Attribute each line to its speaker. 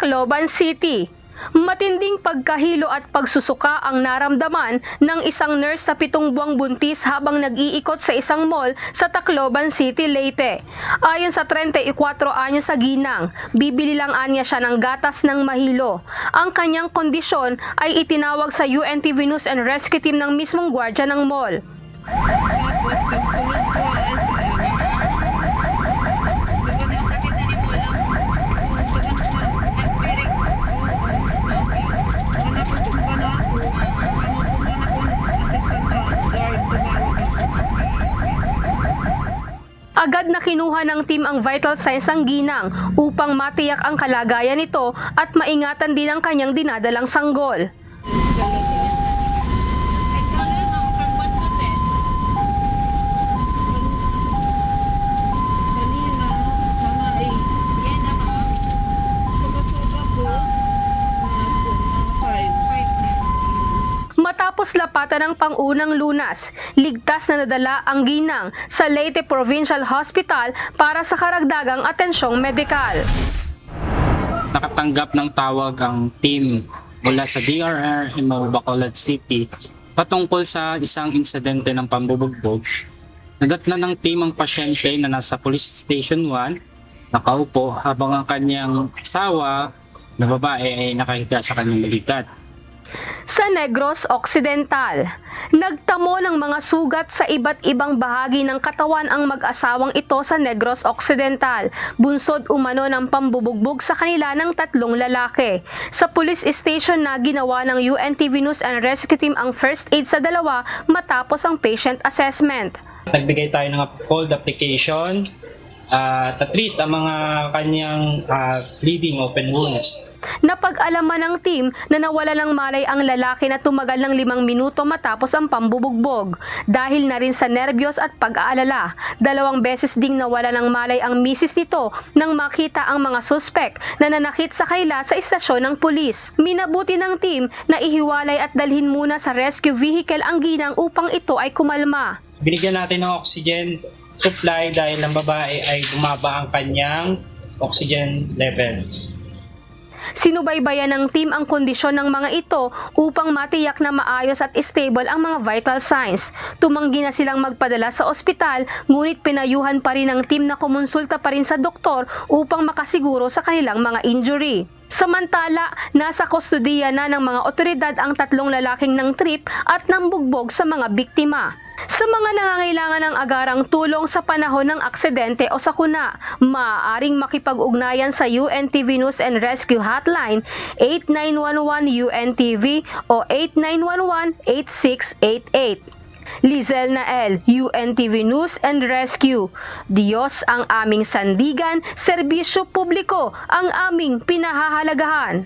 Speaker 1: Tacloban City. Matinding pagkahilo at pagsusuka ang naramdaman ng isang nurse na 7 buwang buntis habang nag-iikot sa isang mall sa Tacloban City, Leyte. Ayon sa 34 anyos sa ginang, bibili lang anya siya ng gatas ng mahilo. Ang kanyang kondisyon ay itinawag sa UNTV News and Rescue Team ng mismong gwardya ng mall. Agad na kinuha ng team ang vital signs ng ginang upang matiyak ang kalagayan nito at maingatan din ang kanyang dinadalang sanggol. Matapos lapatan ng pangunang lunas, ligtas na nadala ang ginang sa Leyte Provincial Hospital para sa karagdagang atensyong medikal.
Speaker 2: Nakatanggap ng tawag ang team mula sa DRRMO Bacolod City patungkol sa isang insidente ng pambubugbog. Nadatnan ng team ang pasyente na nasa Police Station 1, nakaupo habang ang kanyang asawa na babae ay nakahiga sa kanyang balikat.
Speaker 1: Sa Negros Occidental, nagtamo ng mga sugat sa iba't ibang bahagi ng katawan ang mag-asawang ito sa Negros Occidental, bunsod umano ng pambubugbog sa kanila ng 3 lalaki. Sa police station na ginawa ng UNTV News and Rescue Team ang first aid sa dalawa matapos ang patient assessment.
Speaker 2: Nagbigay tayo ng cold application to-treat ang mga kanyang bleeding open wounds.
Speaker 1: Napag-alaman ng team na nawala ng malay ang lalaki na tumagal ng 5 minuto matapos ang pambubugbog. Dahil na rin sa nerbiyos at pag-aalala, 2 beses ding nawala ng malay ang misis nito nang makita ang mga suspek na nanakit sa kanila sa istasyon ng pulis. Minabuti ng team na ihiwalay at dalhin muna sa rescue vehicle ang ginang upang ito ay kumalma.
Speaker 2: Binigyan natin ng oxygen supply dahil ang babae ay bumaba ang kanyang oxygen level.
Speaker 1: Sinubaybayan ng team ang kondisyon ng mga ito upang matiyak na maayos at stable ang mga vital signs. Tumanggi na silang magpadala sa ospital, ngunit pinayuhan pa rin ng team na kumonsulta pa rin sa doktor upang makasiguro sa kanilang mga injury. Samantala, nasa kustudiya na ng mga otoridad ang 3 lalaking ng trip at nambugbog sa mga biktima. Sa mga nangangailangan ng agarang tulong sa panahon ng aksidente o sakuna, maaaring makipag-ugnayan sa UNTV News and Rescue Hotline 8911 UNTV o 8911-8688. Lizel Nael, UNTV News and Rescue. Diyos ang aming sandigan, serbisyo publiko ang aming pinahahalagahan.